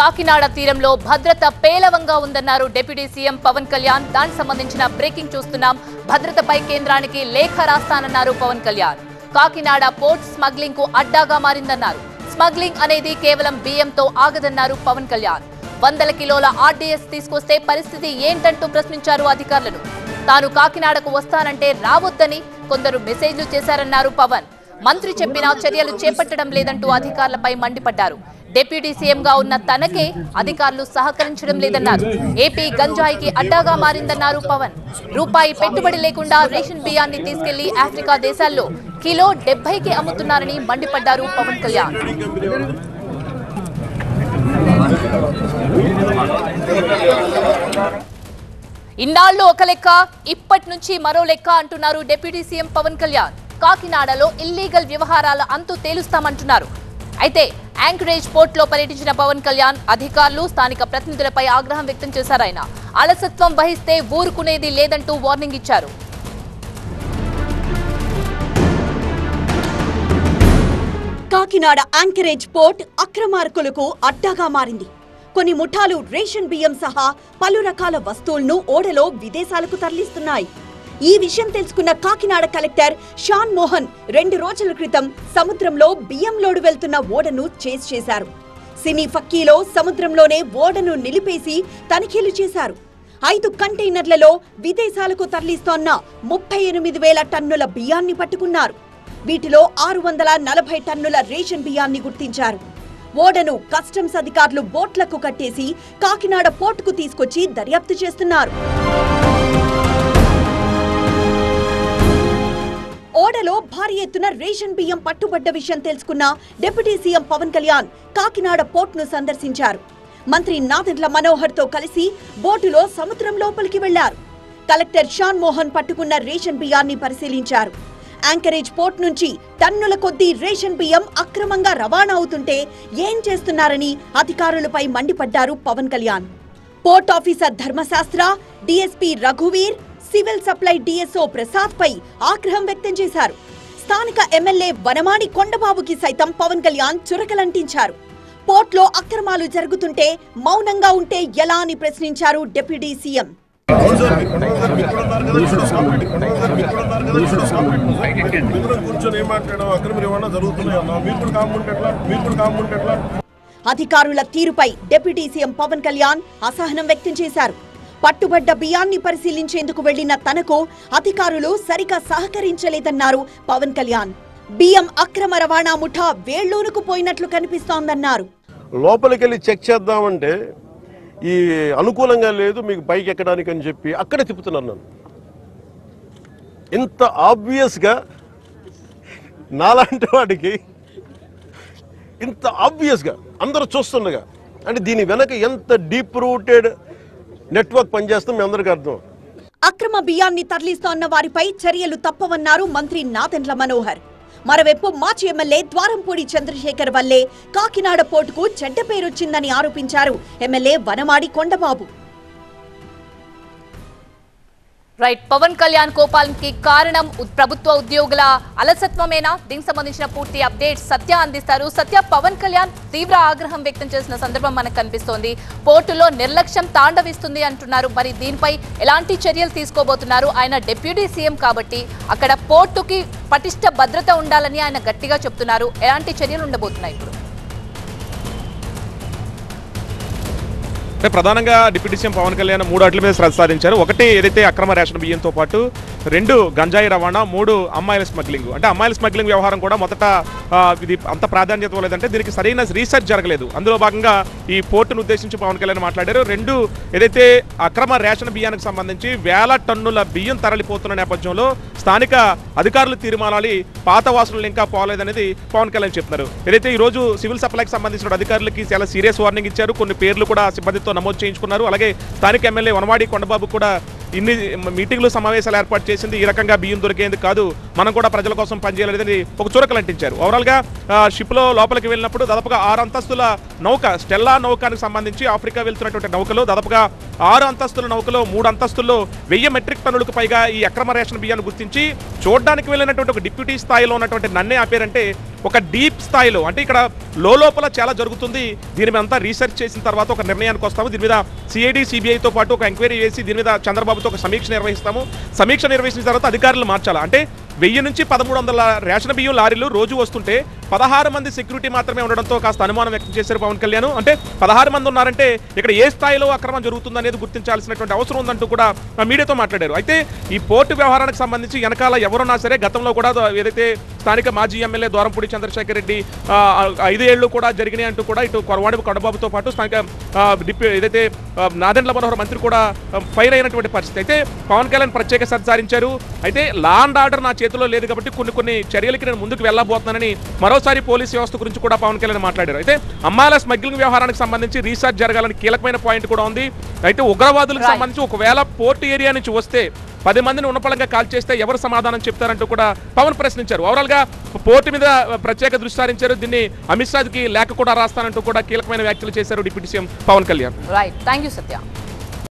కాకినాడ తీరంలో భద్రత పేలవంగా ఉందన్నారు డిప్యూటీ సీఎం పవన్ కళ్యాణ్. దానికి సంబంధించిన బ్రేకింగ్ చూస్తున్నాం. భద్రతపై కేంద్రానికి లేఖ రాస్తానన్నారు పవన్ కళ్యాణ్. కాకినాడ పోర్ట్ స్మగ్లింగ్ కు అడ్డాగా మారిందన్నారు. స్మగ్లింగ్ అనేది కేవలం బియ్యంతో ఆగదన్నారు పవన్ కళ్యాణ్. 100 కిలోల ఆర్డీఎస్ తీసుకొస్తే పరిస్థితి ఏంటంటూ ప్రశ్నించారు అధికారులను. తాను కాకినాడకు వస్తానంటే రావొద్దని కొందరు మెసేజ్లు చేశారన్నారు పవన్. మంత్రి చెప్పినా చర్యలు చేపట్టడం లేదంటూ అధికారులపై మండిపడ్డారు. డిప్యూటీ సీఎంగా ఉన్న తనకే అధికారులు సహకరించడం లేదన్నారు. ఏపీ గంజాయికి అడ్డాగా మారిందన్నారు పవన్. రూపాయి పెట్టుబడి లేకుండా రేషన్ బియ్యాన్ని తీసుకెళ్లి ఆఫ్రికా దేశాల్లో కిలో 70కి అమ్ముతున్నారని మండిపడ్డారు పవన్ కళ్యాణ్. ఇన్నాళ్లు ఒక లెక్క, ఇప్పటి నుంచి మరో లెక్క అంటున్నారు డిప్యూటీ సీఎం పవన్ కళ్యాణ్. కాకినాడలో ఇల్లీగల్ వ్యవహారాల అంతు తేలుస్తామంటున్నారు. అయితే యాంకరేజ్ పోర్ట్ లో పర్యటించిన పవన్ కళ్యాణ్ అధికారులు, స్థానిక ప్రతినిధులపై ఆగ్రహం వ్యక్తం చేశారు. ఆయన అలసత్వం వహిస్తే ఊరుకునేది లేదంటూ వార్నింగ్ ఇచ్చారు. కాకినాడ యాంకరేజ్ పోర్ట్ అక్రమార్కులకు అడ్డాగా మారింది. కొన్ని ముఠాలు రేషన్ బియ్యం సహా పలు రకాల వస్తువులను ఓడలో విదేశాలకు తరలిస్తున్నాయి. ఈ విషయం తెలుసుకున్న కాకినాడ కలెక్టర్ షాన్ మోహన్ 2 రోజుల క్రితం సముద్రంలో బియ్యం లోడు వెళ్తున్న ఓడను చేజ్ చేశారు. సినీ ఫక్కీలో సముద్రంలోనే ఓడను నిలిపేసి తనిఖీలు చేశారు. 5 కంటైనర్లలో విదేశాలకు తరలిస్తోన్న 38,000 టన్నుల బియ్యాన్ని పట్టుకున్నారు. వీటిలో 640 టన్నుల రేషన్ బియ్యాన్ని గుర్తించారు. ఓడను కస్టమ్స్ అధికారులు బోట్లకు కట్టేసి కాకినాడ పోర్టుకు తీసుకొచ్చి దర్యాప్తు చేస్తున్నారు. ఓడలో భారీ ఎత్తున రేషన్ బియ్యం పట్టుబడ్డ విషయం తెలుసుకున్న డిప్యూటీ సీఎం పవన్ కళ్యాణ్ కాకినాడ పోర్టును సందర్శించారు. మంత్రి నాదెండ్ల మనోహర్ తో కలిసి బోటులో సముద్రం లోపలికి వెళ్లారు. కలెక్టర్ షాన్ మోహన్ పట్టుకున్న రేషన్ బియ్యాన్ని పరిశీలించారు. యాంకరేజ్ పోర్ట్ నుంచి టన్నుల కొద్దీ రేషన్ బియ్యం అక్రమంగా రవాణా అవుతుంటే ఏం చేస్తున్నారని అధికారులపై మండిపడ్డారు Pawan Kalyan. Port officer Dharmashastra, DSP రఘువీర్, సివిల్ సప్లై డీఎస్ఓ ప్రసాద్ పై ఆగ్రహం వ్యక్తం చేశారు. స్థానిక ఎమ్మెల్యే వనమాడి కొండబాబుకి సైతం పవన్ కళ్యాణ్ చురకలంటించారు. పోర్ట్లో అక్రమాలు జరుగుతుంటే మౌనంగా ఉంటే ఎలా అని ప్రశ్నించారు డిప్యూటీ సీఎం. అధికారుల తీరుపై డిప్యూటీ సీఎం పవన్ కళ్యాణ్ అసహనం వ్యక్తం చేశారు. పట్టుబడ్డ బియ్యాన్ని పరిశీలించేందుకు వెళ్లిన తనకు అధికారులు సరిగా సహకరించలేదన్నారు పవన్ కళ్యాణ్. బియ్యం అక్రమ రవాణా ముఠా వేళ్లూనుకు పోయినట్లు కనిపిస్తోందన్నారు. లోపలికెళ్ళి చెక్ చేద్దామంటే ఈ అనుకూలంగా లేదు మీకు పైకి ఎక్కడానికి అని చెప్పి అక్కడే తిప్పుతున్నాను. నన్ను ఇంత ఆబ్వియస్గా నాలాంటి వాడికి ఇంత ఆబ్వియస్గా అందరూ చూస్తుండగా అంటే దీని వెనక ఎంత డీప్ రూటెడ్ నెట్వర్క్ పనిచేస్తాం మీ అందరికీ అర్థం. అక్రమ బియ్యాన్ని తరలిస్తోన్న వారిపై చర్యలు తప్పవన్నారు మంత్రి నాదెండ్ల మనోహర్. మరోవైపు మాజీ ఎమ్మెల్యే ద్వారంపూడి చంద్రశేఖర్ వల్లే కాకినాడ పోర్టుకు చెడ్డ పేరొచ్చిందని ఆరోపించారు ఎమ్మెల్యే వనమాడి కొండబాబు. రైట్, పవన్ కళ్యాణ్ కోపానికి కారణం ప్రభుత్వ ఉద్యోగుల అలసత్వమేనా? దీనికి సంబంధించిన పూర్తి అప్డేట్స్ సత్య అందిస్తారు. సత్య, పవన్ కళ్యాణ్ తీవ్ర ఆగ్రహం వ్యక్తం చేసిన సందర్భం మనకు కనిపిస్తోంది. పోర్టులో నిర్లక్ష్యం తాండవిస్తుంది అంటున్నారు. మరి దీనిపై ఎలాంటి చర్యలు తీసుకోబోతున్నారు? ఆయన డిప్యూటీ సీఎం కాబట్టి అక్కడ పోర్టుకి పటిష్ట భద్రత ఉండాలని ఆయన గట్టిగా చెప్తున్నారు. ఎలాంటి చర్యలు ఉండబోతున్నాయి ఇప్పుడు? ప్రధానంగా డిప్యూటీ సీఎం పవన్ కళ్యాణ్ 3 అట్ల మీద శ్రద్ధ సాధించారు. ఒకటి ఏదైతే అక్రమ రేషన్ బియ్యంతో పాటు 2 గంజాయి రవాణా, 3 అమ్మాయిల స్మగ్లింగ్. అంటే అమ్మాయిల స్మగ్లింగ్ వ్యవహారం కూడా మొదట ఇది అంత ప్రాధాన్యత లేదంటే దీనికి సరైన రీసెర్చ్ జరగలేదు. అందులో భాగంగా ఈ పోర్టును ఉద్దేశించి పవన్ కళ్యాణ్ మాట్లాడారు. 2 ఏదైతే అక్రమ రేషన్ బియ్యానికి సంబంధించి 1000 టన్నుల బియ్యం తరలిపోతున్న నేపథ్యంలో స్థానిక అధికారులు తీర్మానాలి, పాత వాసులు ఇంకా పోలేదనేది పవన్ కళ్యాణ్ చెప్తున్నారు. ఏదైతే ఈ రోజు సివిల్ సప్లైకి సంబంధించిన అధికారులకి చాలా సీరియస్ వార్నింగ్ ఇచ్చారు. కొన్ని పేర్లు కూడా సిబ్బందితో నమోదు చేయించుకున్నారు. అలాగే స్థానిక ఎమ్మెల్యే వనమాడి కొండబాబు కూడా ఇన్ని మీటింగ్లు సమావేశాలు ఏర్పాటు చేసింది ఈ రకంగా బియ్యం దొరికేందుకు కాదు, మనం కూడా ప్రజల కోసం పనిచేయాలనేది ఒక చురకలంటించారు. ఓవరాల్గా షిప్లో లోపలికి వెళ్ళినప్పుడు దాదాపుగా 6 అంతస్తుల నౌక, స్టెల్లా నౌకానికి సంబంధించి ఆఫ్రికా వెళ్తున్నటువంటి నౌకలో దాదాపుగా 6 అంతస్తుల నౌకలో 3 అంతస్తుల్లో 1000 మెట్రిక్ టన్నులకు పైగా ఈ అక్రమ రేషన్ బియ్యాన్ని గుర్తించి చూడడానికి వెళ్ళినటువంటి ఒక డిప్యూటీ స్థాయిలో ఉన్నటువంటి నన్నే ఆపారంటే ఒక డీప్ స్థాయిలో అంటే ఇక్కడ లోపల చాలా జరుగుతుంది, దీని మీద అంతా రీసెర్చ్ చేసిన తర్వాత ఒక నిర్ణయానికి వస్తాము. దీని మీద సిఐడి సిబిఐతో పాటు ఒక ఎంక్వైరీ చేసి దీని మీద చంద్రబాబుతో ఒక సమీక్ష నిర్వహిస్తాము. సమీక్ష నిర్వహించిన తర్వాత అధికారులు మార్చాలి. అంటే 1000 నుంచి 1300 రేషన్ బియ్యం లారీలు రోజు వస్తుంటే 16 మంది సెక్యూరిటీ మాత్రమే ఉండడంతో కాస్త అనుమానం వ్యక్తం చేశారు పవన్ కళ్యాణ్. అంటే 16 మంది ఉన్నారంటే ఇక్కడ ఏ స్థాయిలో అక్రమం జరుగుతుందనేది గుర్తించాల్సినటువంటి అవసరం ఉందంటూ కూడా మీడియాతో మాట్లాడారు. అయితే ఈ పోర్టు వ్యవహారానికి సంబంధించి వెనకాల ఎవరున్నా సరే గతంలో కూడా ఏదైతే స్థానిక మాజీ ఎమ్మెల్యే దూరంపూడి చంద్రశేఖర్ రెడ్డి 5 ఏళ్లు కూడా జరిగినాయి అంటూ కూడా ఇటు కొరవాడి కొండబాబుతో పాటు స్థానిక ఏదైతే నాదెండ్ల మనోహర్ మంత్రి కూడా ఫైర్ అయినటువంటి పరిస్థితి. అయితే పవన్ కళ్యాణ్ ప్రత్యేక శ్రద్ధ సారించారు. అయితే లా అండ్ ఆర్డర్ నా చేతిలో లేదు కాబట్టి కొన్ని చర్యలకి నేను ముందుకు వెళ్ళబోతున్నానని మరోసారి పోలీస్ వ్యవస్థ గురించి కూడా పవన్ కళ్యాణ్ మాట్లాడారు. అయితే అమ్మాయిల స్మగ్లింగ్ వ్యవహారానికి సంబంధించి రీసెర్చ్ జరగాలని కీలకమైన పాయింట్ కూడా ఉంది. అయితే ఉగ్రవాదులకు సంబంధించి ఒకవేళ పోర్ట్ ఏరియా నుంచి వస్తే 10 మందిని ఉన్నపళంగా కాల్ చేస్తే ఎవరు సమాధానం చెప్తారంటూ కూడా పవన్ ప్రశ్నించారు. ఓవరాల్ గా పోర్టు మీద ప్రత్యేక దృష్టి సారించారు. దీన్ని అమిత్ షాకి లేఖ కూడా రాస్తానంటూ కూడా కీలకమైన వ్యాఖ్యలు చేశారు deputy CM Pawan Kalyan. Right, thank you సత్య.